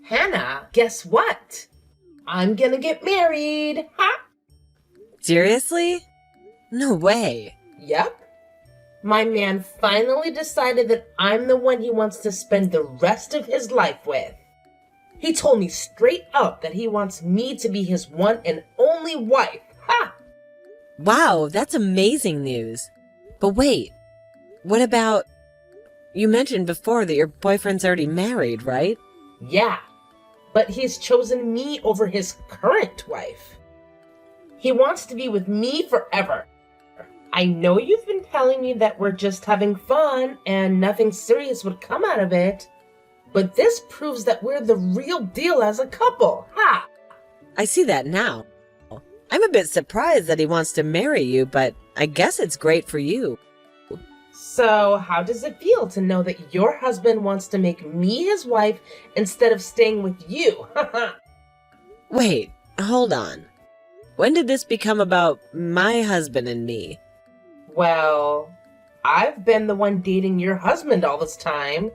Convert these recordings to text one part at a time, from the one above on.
Hannah, guess what? I'm gonna get married. Ha! Seriously? No way. Yep. My man finally decided that I'm the one he wants to spend the rest of his life with. He told me straight up that he wants me to be his one and only wife. Ha! Wow, that's amazing news. But wait, what about... You mentioned before that your boyfriend's already married, right? Yeah, but he's chosen me over his current wife. He wants to be with me forever. I know you've been telling me that we're just having fun and nothing serious would come out of it, but this proves that we're the real deal as a couple. Ha! I see that now. I'm a bit surprised that he wants to marry you, but I guess it's great for you. So, how does it feel to know that your husband wants to make me his wife instead of staying with you? Wait, hold on. When did this become about my husband and me? Well, I've been the one dating your husband all this time,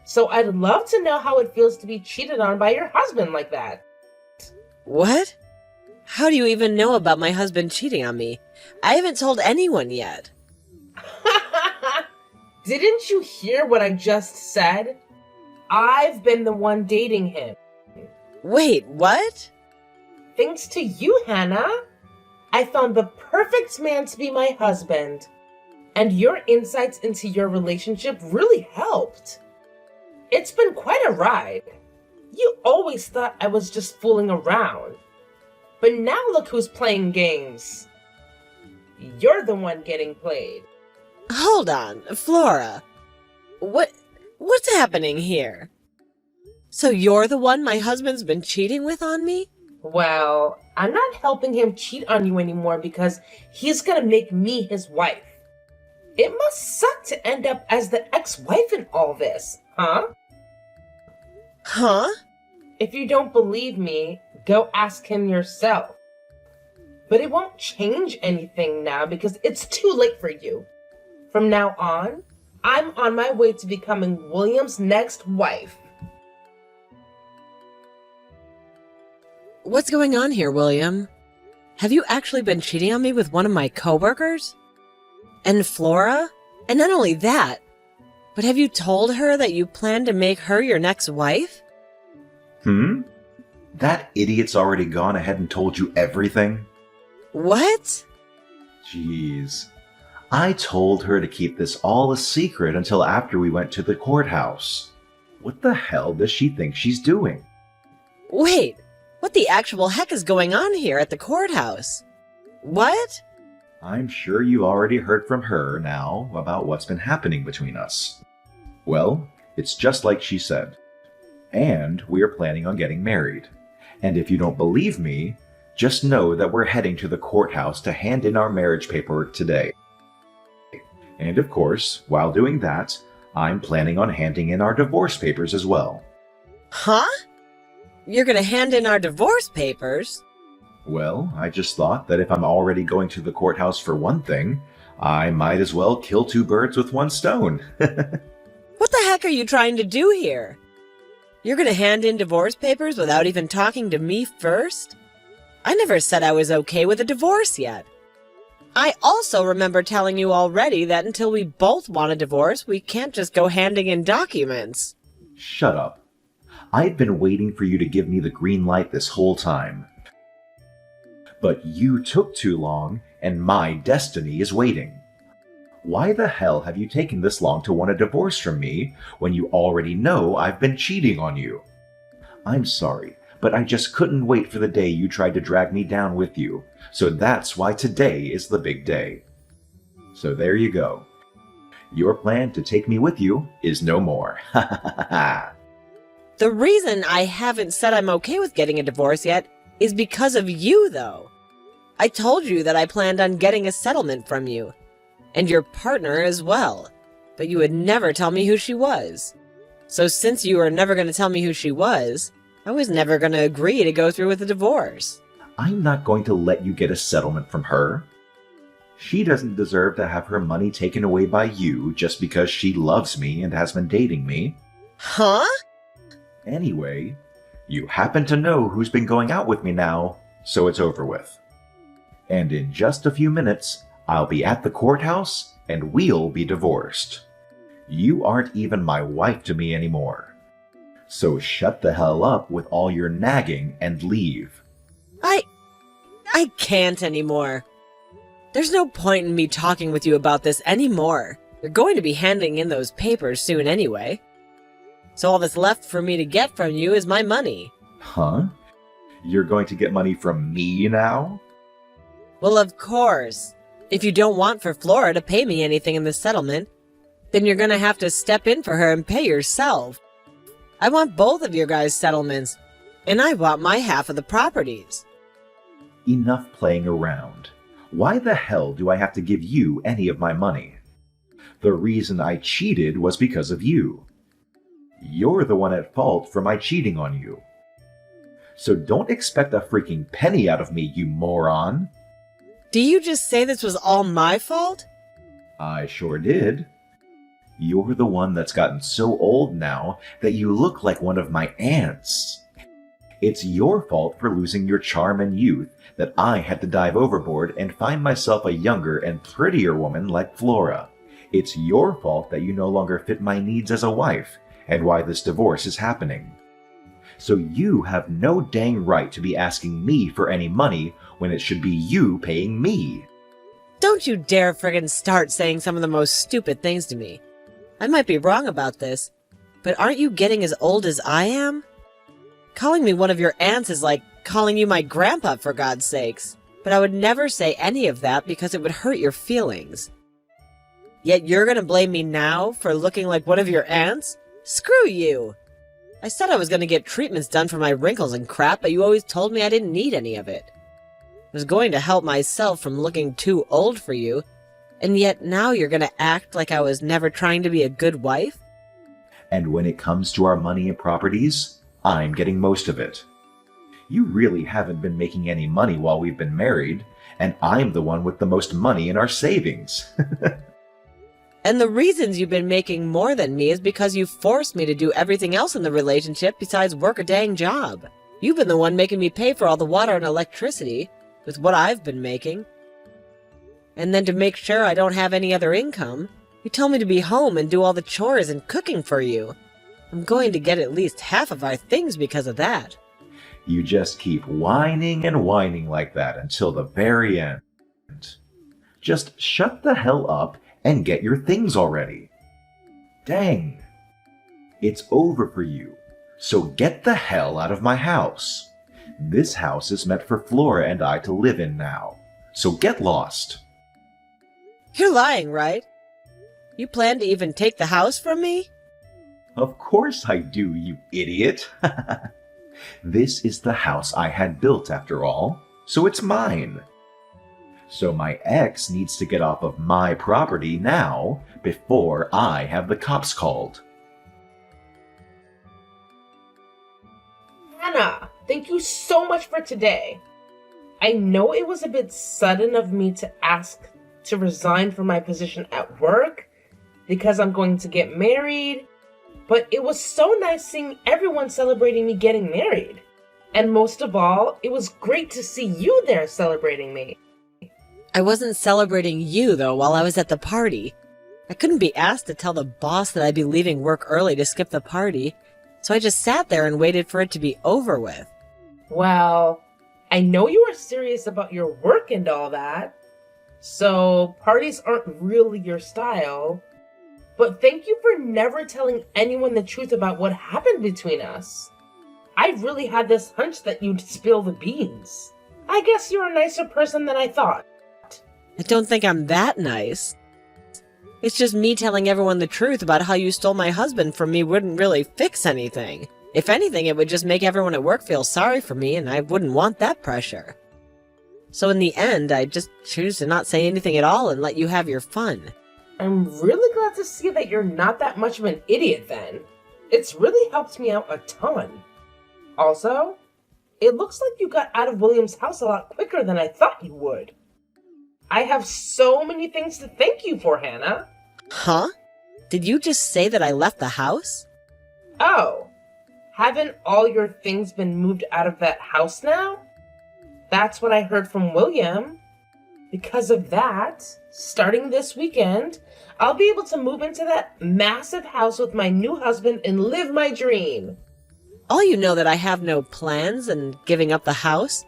so I'd love to know how it feels to be cheated on by your husband like that. What? How do you even know about my husband cheating on me? I haven't told anyone yet. Didn't you hear what I just said? I've been the one dating him. Wait, what? Thanks to you, Hannah. I found the perfect man to be my husband. And your insights into your relationship really helped. It's been quite a ride. You always thought I was just fooling around. But now look who's playing games. You're the one getting played. Hold on, Flora. What's happening here? So you're the one my husband's been cheating with on me? Well, I'm not helping him cheat on you anymore because he's gonna make me his wife. It must suck to end up as the ex-wife in all this, huh? Huh? If you don't believe me, go ask him yourself. But it won't change anything now because it's too late for you. From now on, I'm on my way to becoming William's next wife. What's going on here, William? Have you actually been cheating on me with one of my coworkers? And Flora? And not only that, but have you told her that you plan to make her your next wife? That idiot's already gone ahead and told you everything? What? Jeez. I told her to keep this all a secret until after we went to the courthouse. What the hell does she think she's doing? Wait, what the actual heck is going on here at the courthouse? What? I'm sure you already heard from her now about what's been happening between us. Well, it's just like she said. And we are planning on getting married. And if you don't believe me, just know that we're heading to the courthouse to hand in our marriage paperwork today. And of course, while doing that, I'm planning on handing in our divorce papers as well. Huh? You're gonna hand in our divorce papers? Well, I just thought that if I'm already going to the courthouse for one thing, I might as well kill two birds with one stone. What the heck are you trying to do here? You're gonna hand in divorce papers without even talking to me first? I never said I was okay with a divorce yet. I also remember telling you already that until we both want a divorce, we can't just go handing in documents. Shut up. I've been waiting for you to give me the green light this whole time. But you took too long, and my destiny is waiting. Why the hell have you taken this long to want a divorce from me when you already know I've been cheating on you? I'm sorry, but I just couldn't wait for the day you tried to drag me down with you, so that's why today is the big day. So there you go. Your plan to take me with you is no more. Ha ha ha ha. The reason I haven't said I'm okay with getting a divorce yet is because of you, though. I told you that I planned on getting a settlement from you, and your partner as well, but you would never tell me who she was. So since you were never going to tell me who she was, I was never going to agree to go through with the divorce. I'm not going to let you get a settlement from her. She doesn't deserve to have her money taken away by you just because she loves me and has been dating me. Huh? Anyway, You happen to know who's been going out with me now, so it's over with. And in just a few minutes, I'll be at the courthouse and we'll be divorced. You aren't even my wife to me anymore. So shut the hell up with all your nagging and leave. I can't anymore. There's no point in me talking with you about this anymore. You're going to be handing in those papers soon anyway. So all that's left for me to get from you is my money. Huh? You're going to get money from me now? Well, of course. If you don't want for Flora to pay me anything in the settlement, then you're gonna have to step in for her and pay yourself. I want both of your guys' settlements, and I want my half of the properties. Enough playing around. Why the hell do I have to give you any of my money? The reason I cheated was because of you. You're the one at fault for my cheating on you. So don't expect a freaking penny out of me, you moron. Do you just say this was all my fault? I sure did. You're the one that's gotten so old now that you look like one of my aunts. It's your fault for losing your charm and youth that I had to dive overboard and find myself a younger and prettier woman like Flora. It's your fault that you no longer fit my needs as a wife and why this divorce is happening. So you have no dang right to be asking me for any money when it should be you paying me. Don't you dare friggin' start saying some of the most stupid things to me. I might be wrong about this, but aren't you getting as old as I am? Calling me one of your aunts is like calling you my grandpa, for God's sakes. But I would never say any of that because it would hurt your feelings. Yet you're gonna blame me now for looking like one of your aunts? Screw you! I said I was gonna get treatments done for my wrinkles and crap, but you always told me I didn't need any of it. I was going to help myself from looking too old for you, and yet now you're gonna act like I was never trying to be a good wife? And when it comes to our money and properties, I'm getting most of it. You really haven't been making any money while we've been married, and I'm the one with the most money in our savings. And the reasons you've been making more than me is because you forced me to do everything else in the relationship besides work a dang job. You've been the one making me pay for all the water and electricity with what I've been making. And then to make sure I don't have any other income, you tell me to be home and do all the chores and cooking for you. I'm going to get at least half of our things because of that. You just keep whining and whining like that until the very end. Just shut the hell up and get your things already. Dang. It's over for you, so get the hell out of my house. This house is meant for Flora and I to live in now, so get lost. You're lying, right? You plan to even take the house from me? Of course I do, you idiot. This is the house I had built after all, so it's mine. So my ex needs to get off of my property now before I have the cops called. Hannah, thank you so much for today. I know it was a bit sudden of me to ask to resign from my position at work because I'm going to get married, but it was so nice seeing everyone celebrating me getting married. And most of all, it was great to see you there celebrating me. I wasn't celebrating you, though, while I was at the party. I couldn't be asked to tell the boss that I'd be leaving work early to skip the party, so I just sat there and waited for it to be over with. Well, I know you are serious about your work and all that, so parties aren't really your style. But thank you for never telling anyone the truth about what happened between us. I really had this hunch that you'd spill the beans. I guess you're a nicer person than I thought. I don't think I'm that nice. It's just me telling everyone the truth about how you stole my husband from me wouldn't really fix anything. If anything, it would just make everyone at work feel sorry for me, and I wouldn't want that pressure. So in the end, I just choose to not say anything at all and let you have your fun. I'm really glad to see that you're not that much of an idiot then. It's really helped me out a ton. Also, it looks like you got out of William's house a lot quicker than I thought you would. I have so many things to thank you for, Hannah. Huh? Did you just say that I left the house? Oh, Haven't all your things been moved out of that house now? That's what I heard from William. Because of that, starting this weekend, I'll be able to move into that massive house with my new husband and live my dream. All you know that I have no plans and giving up the house?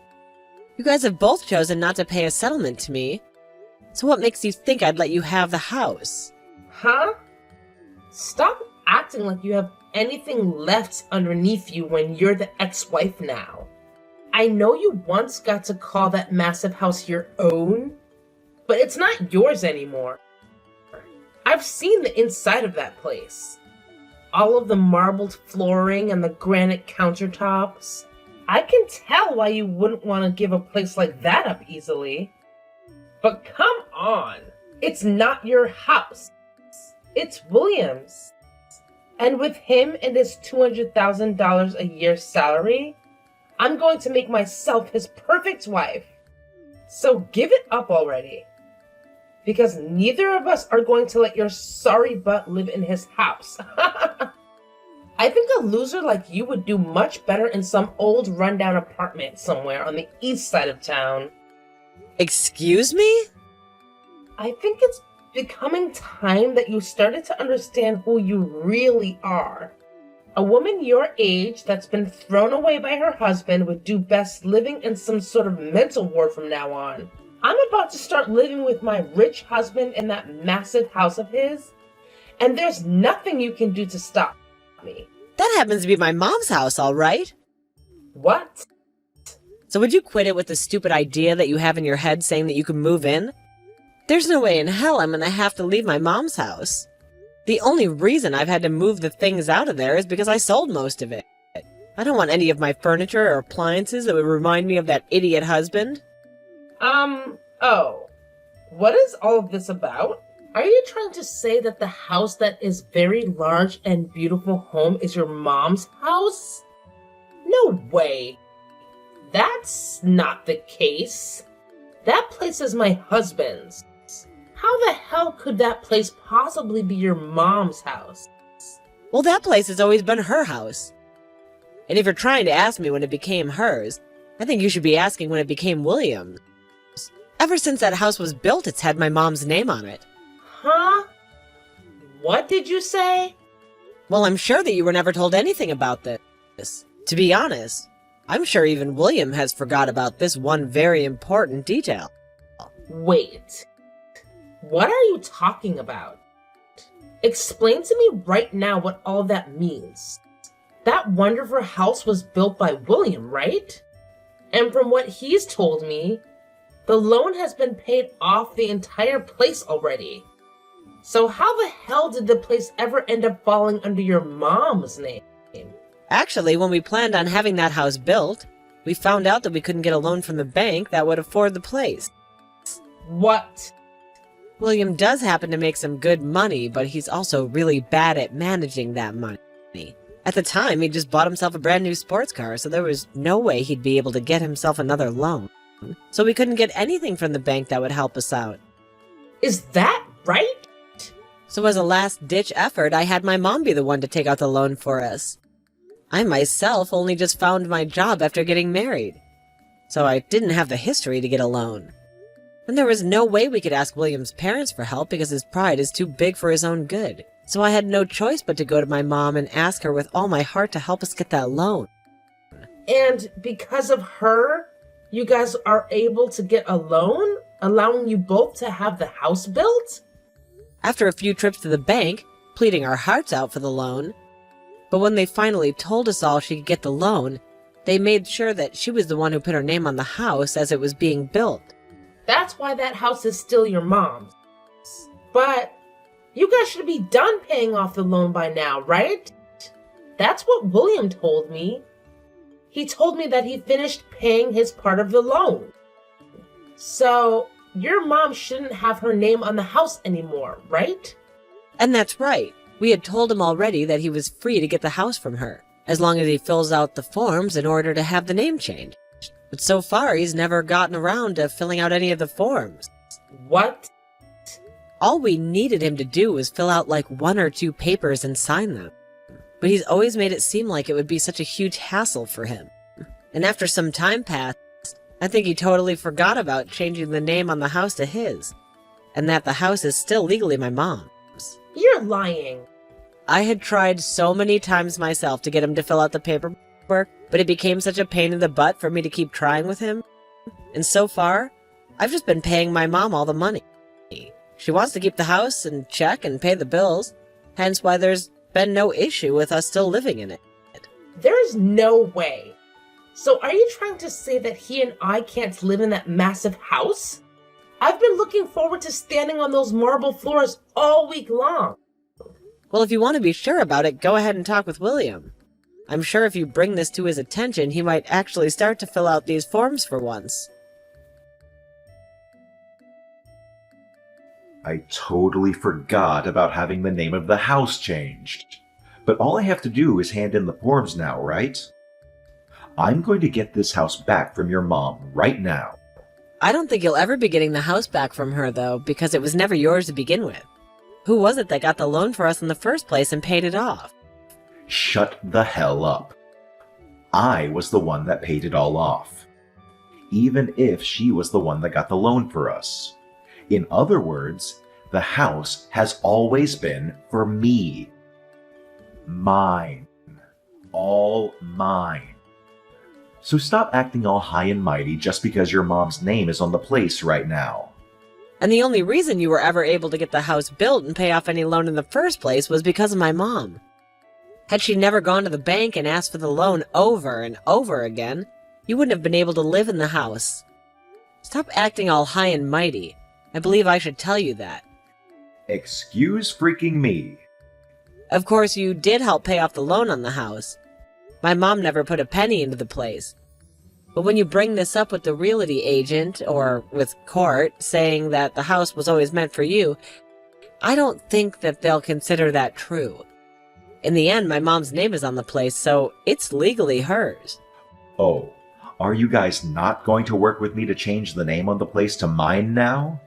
You guys have both chosen not to pay a settlement to me. So what makes you think I'd let you have the house? Huh? Stop acting like you have anything left underneath you when you're the ex-wife now. I know you once got to call that massive house your own, but it's not yours anymore. I've seen the inside of that place. All of the marbled flooring and the granite countertops. I can tell why you wouldn't want to give a place like that up easily. But come on, it's not your house. It's William's. And with him and his $200,000 a year salary, I'm going to make myself his perfect wife. So give it up already. Because neither of us are going to let your sorry butt live in his house. I think a loser like you would do much better in some old rundown apartment somewhere on the east side of town. Excuse me? I think it's becoming time that you started to understand who you really are. A woman your age that's been thrown away by her husband would do best living in some sort of mental ward from now on. I'm about to start living with my rich husband in that massive house of his, and there's nothing you can do to stop me. That happens to be my mom's house, all right. What? So would you quit it with the stupid idea that you have in your head saying that you can move in? There's no way in hell I'm gonna have to leave my mom's house. The only reason I've had to move the things out of there is because I sold most of it. I don't want any of my furniture or appliances that would remind me of that idiot husband. Oh. What is all of this about? Are you trying to say that the house that is very large and beautiful home is your mom's house? No way. That's not the case. That place is my husband's. How the hell could that place possibly be your mom's house? Well, that place has always been her house. And if you're trying to ask me when it became hers, I think you should be asking when it became William's. Ever since that house was built, it's had my mom's name on it. Huh? What did you say? Well, I'm sure that you were never told anything about this. To be honest, I'm sure even William has forgot about this one very important detail. Wait. What are you talking about? Explain to me right now what all that means. That wonderful house was built by William, right? And from what he's told me, the loan has been paid off the entire place already. So how the hell did the place ever end up falling under your mom's name? Actually, when we planned on having that house built, we found out that we couldn't get a loan from the bank that would afford the place. What? William does happen to make some good money, but he's also really bad at managing that money. At the time, he just bought himself a brand new sports car, so there was no way he'd be able to get himself another loan. So we couldn't get anything from the bank that would help us out. Is that right? So as a last-ditch effort, I had my mom be the one to take out the loan for us. I myself only just found my job after getting married, so I didn't have the history to get a loan. And there was no way we could ask William's parents for help because his pride is too big for his own good. So I had no choice but to go to my mom and ask her with all my heart to help us get that loan. And because of her, you guys are able to get a loan, allowing you both to have the house built? After a few trips to the bank, pleading our hearts out for the loan. But when they finally told us all she could get the loan, they made sure that she was the one who put her name on the house as it was being built. That's why that house is still your mom's. But you guys should be done paying off the loan by now, right? That's what William told me. He told me that he finished paying his part of the loan. So your mom shouldn't have her name on the house anymore, right? And that's right. We had told him already that he was free to get the house from her, as long as he fills out the forms in order to have the name changed. But so far, he's never gotten around to filling out any of the forms. What? All we needed him to do was fill out like 1 or 2 papers and sign them. but he's always made it seem like it would be such a huge hassle for him. And after some time passed, I think he totally forgot about changing the name on the house to his, and that the house is still legally my mom's. You're lying. I had tried so many times myself to get him to fill out the paperwork, but it became such a pain in the butt for me to keep trying with him. And so far, I've just been paying my mom all the money. She wants to keep the house and check and pay the bills, hence why there's been no issue with us still living in it. There's no way. So are you trying to say that he and I can't live in that massive house? I've been looking forward to standing on those marble floors all week long. Well, if you want to be sure about it, go ahead and talk with William. I'm sure if you bring this to his attention, he might actually start to fill out these forms for once. I totally forgot about having the name of the house changed. But all I have to do is hand in the forms now, right? I'm going to get this house back from your mom right now. I don't think you'll ever be getting the house back from her, though, because it was never yours to begin with. Who was it that got the loan for us in the first place and paid it off? Shut the hell up. I was the one that paid it all off. Even if she was the one that got the loan for us. In other words, the house has always been for me. Mine. All mine. So stop acting all high and mighty just because your mom's name is on the place right now. And the only reason you were ever able to get the house built and pay off any loan in the first place was because of my mom. Had she never gone to the bank and asked for the loan over and over again, you wouldn't have been able to live in the house. Stop acting all high and mighty. I believe I should tell you that. Excuse freaking me. Of course, you did help pay off the loan on the house. My mom never put a penny into the place. But when you bring this up with the realty agent, or with court, saying that the house was always meant for you, I don't think that they'll consider that true. In the end, my mom's name is on the place, so it's legally hers. Oh, are you guys not going to work with me to change the name on the place to mine now?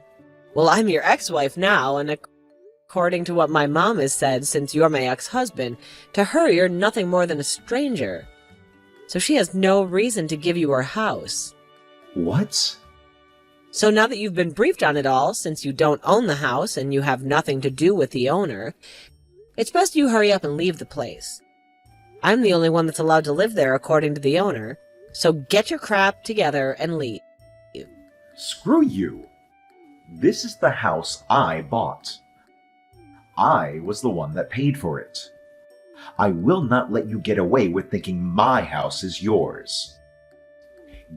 Well, I'm your ex-wife now, and according to what my mom has said since you're my ex-husband, to her you're nothing more than a stranger. So she has no reason to give you her house. What? So now that you've been briefed on it all, since you don't own the house and you have nothing to do with the owner, it's best you hurry up and leave the place. I'm the only one that's allowed to live there according to the owner, so get your crap together and leave. Screw you. This is the house I bought. I was the one that paid for it. I will not let you get away with thinking my house is yours.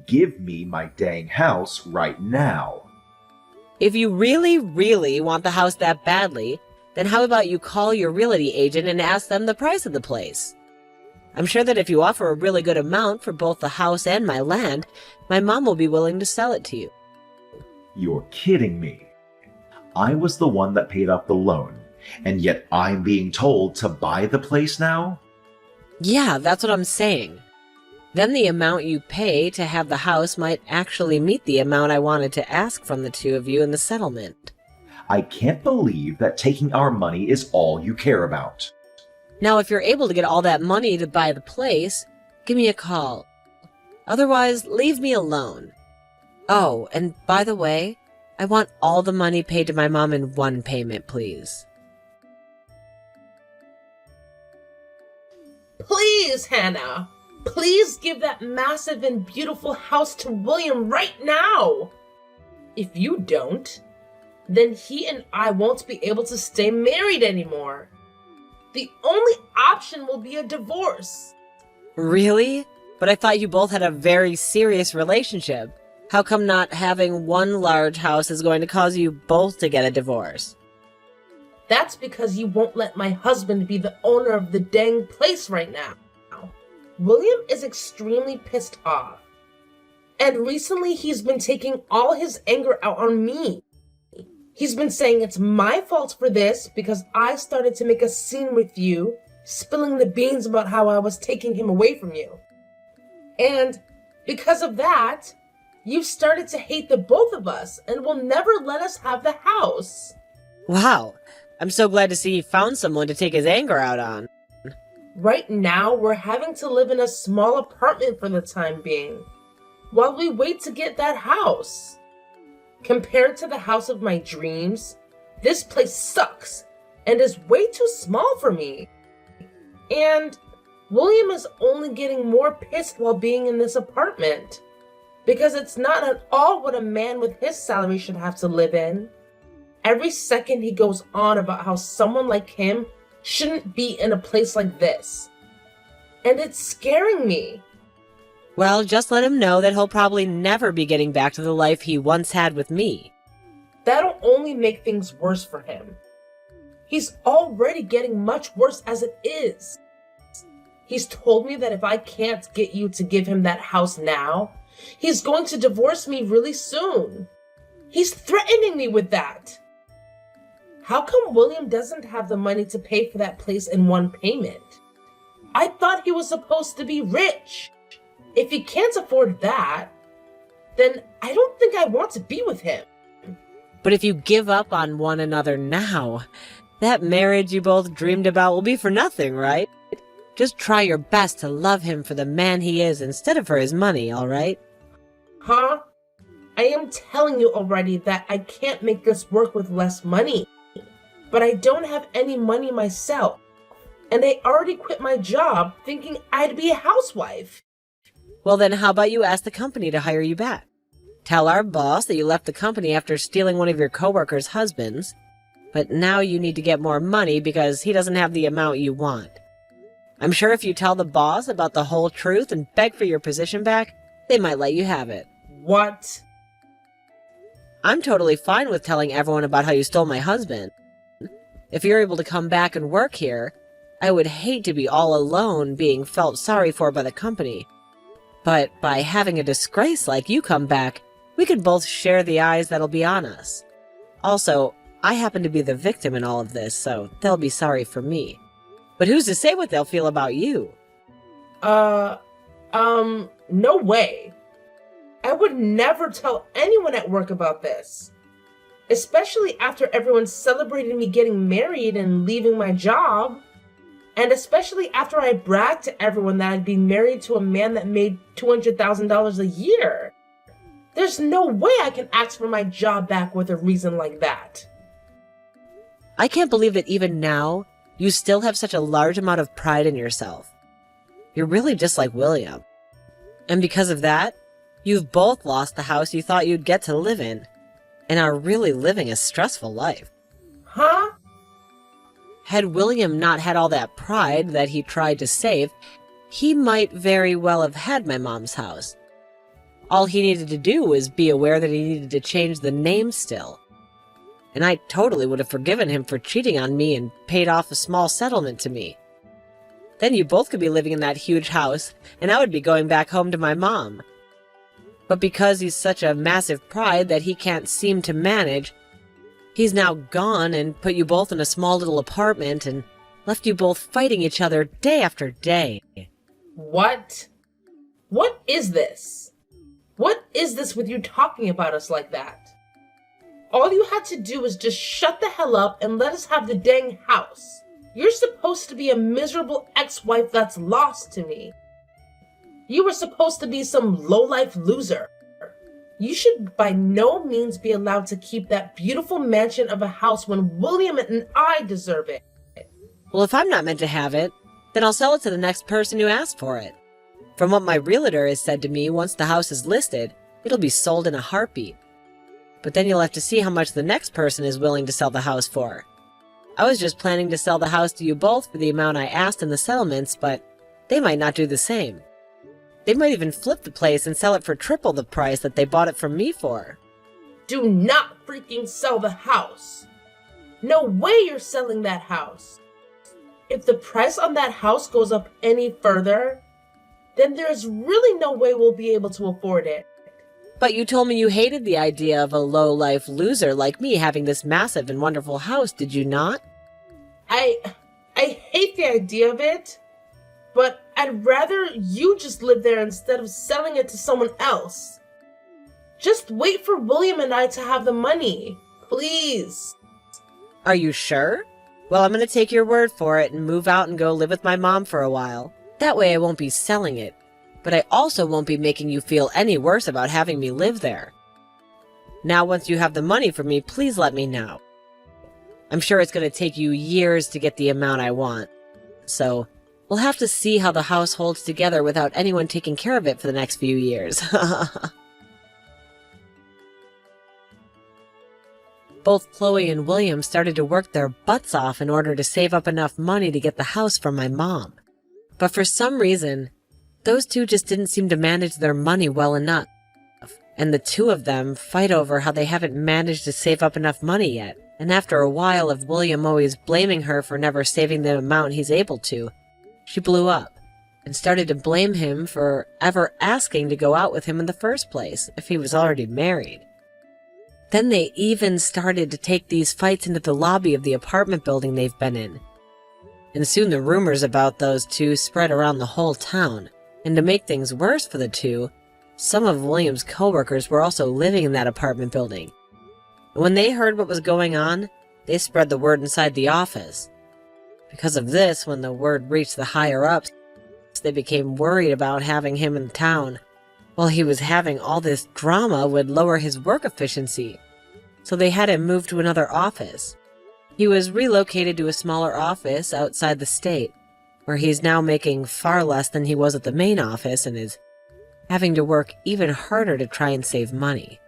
Give me my dang house right now. If you really, really want the house that badly, then how about you call your realty agent and ask them the price of the place? I'm sure that if you offer a really good amount for both the house and my land, my mom will be willing to sell it to you. You're kidding me. I was the one that paid off the loan, and yet I'm being told to buy the place now? Yeah, that's what I'm saying. Then the amount you pay to have the house might actually meet the amount I wanted to ask from the two of you in the settlement. I can't believe that taking our money is all you care about. Now, if you're able to get all that money to buy the place, give me a call. Otherwise, leave me alone. Oh, and by the way, I want all the money paid to my mom in one payment, please. Please, Hannah. Please give that massive and beautiful house to William right now. If you don't, then he and I won't be able to stay married anymore. The only option will be a divorce. Really? But I thought you both had a very serious relationship. How come not having one large house is going to cause you both to get a divorce? That's because you won't let my husband be the owner of the dang place right now. William is extremely pissed off. And recently he's been taking all his anger out on me. He's been saying it's my fault for this because I started to make a scene with you, spilling the beans about how I was taking him away from you. And because of that, you've started to hate the both of us and will never let us have the house. Wow, I'm so glad to see he found someone to take his anger out on. Right now, we're having to live in a small apartment for the time being, while we wait to get that house. Compared to the house of my dreams, this place sucks and is way too small for me. And William is only getting more pissed while being in this apartment, because it's not at all what a man with his salary should have to live in. Every second he goes on about how someone like him shouldn't be in a place like this. And it's scaring me. Well, just let him know that he'll probably never be getting back to the life he once had with me. That'll only make things worse for him. He's already getting much worse as it is. He's told me that if I can't get you to give him that house now, he's going to divorce me really soon. He's threatening me with that. How come William doesn't have the money to pay for that place in one payment? I thought he was supposed to be rich. If he can't afford that, then I don't think I want to be with him. But if you give up on one another now, that marriage you both dreamed about will be for nothing, right? Just try your best to love him for the man he is instead of for his money, all right? Huh? I am telling you already that I can't make this work with less money. But I don't have any money myself. And I already quit my job thinking I'd be a housewife. Well, then how about you ask the company to hire you back? Tell our boss that you left the company after stealing one of your coworkers' husbands, but now you need to get more money because he doesn't have the amount you want. I'm sure if you tell the boss about the whole truth and beg for your position back, they might let you have it. What? I'm totally fine with telling everyone about how you stole my husband. If you're able to come back and work here, I would hate to be all alone being felt sorry for by the company. But by having a disgrace like you come back, we could both share the eyes that'll be on us. Also, I happen to be the victim in all of this, so they'll be sorry for me. But who's to say what they'll feel about you? No way. I would never tell anyone at work about this. Especially after everyone celebrated me getting married and leaving my job. And especially after I bragged to everyone that I'd be married to a man that made $200,000 a year. There's no way I can ask for my job back with a reason like that. I can't believe that even now, you still have such a large amount of pride in yourself. You're really just like William. And because of that, you've both lost the house you thought you'd get to live in, and are really living a stressful life. Huh? Had William not had all that pride that he tried to save, he might very well have had my mom's house. All he needed to do was be aware that he needed to change the name still. And I totally would have forgiven him for cheating on me and paid off a small settlement to me. Then you both could be living in that huge house, and I would be going back home to my mom. But because he's such a massive pride that he can't seem to manage, he's now gone and put you both in a small little apartment and left you both fighting each other day after day. What? What is this? What is this with you talking about us like that? All you had to do was just shut the hell up and let us have the dang house. You're supposed to be a miserable ex-wife that's lost to me. You were supposed to be some low-life loser. You should by no means be allowed to keep that beautiful mansion of a house when William and I deserve it. Well, if I'm not meant to have it, then I'll sell it to the next person who asks for it. From what my realtor has said to me, once the house is listed, it'll be sold in a heartbeat. But then you'll have to see how much the next person is willing to sell the house for. I was just planning to sell the house to you both for the amount I asked in the settlements, but they might not do the same. They might even flip the place and sell it for triple the price that they bought it from me for. Do not freaking sell the house. No way you're selling that house. If the price on that house goes up any further, then there's really no way we'll be able to afford it. But you told me you hated the idea of a low-life loser like me having this massive and wonderful house, did you not? I hate the idea of it, but I'd rather you just live there instead of selling it to someone else. Just wait for William and I to have the money, please. Are you sure? Well, I'm going to take your word for it and move out and go live with my mom for a while. That way I won't be selling it, but I also won't be making you feel any worse about having me live there. Now, once you have the money for me, please let me know. I'm sure it's going to take you years to get the amount I want, so we'll have to see how the house holds together without anyone taking care of it for the next few years. Both Chloe and William started to work their butts off in order to save up enough money to get the house from my mom. But for some reason, those two just didn't seem to manage their money well enough. And the two of them fight over how they haven't managed to save up enough money yet. And after a while of William always blaming her for never saving the amount he's able to, she blew up and started to blame him for ever asking to go out with him in the first place if he was already married. Then they even started to take these fights into the lobby of the apartment building they've been in. And soon the rumors about those two spread around the whole town. And to make things worse for the two, some of William's coworkers were also living in that apartment building. And when they heard what was going on, they spread the word inside the office. Because of this, when the word reached the higher-ups, they became worried about having him in town. While he was having all this drama would lower his work efficiency, so they had him moved to another office. He was relocated to a smaller office outside the state, where he's now making far less than he was at the main office and is having to work even harder to try and save money.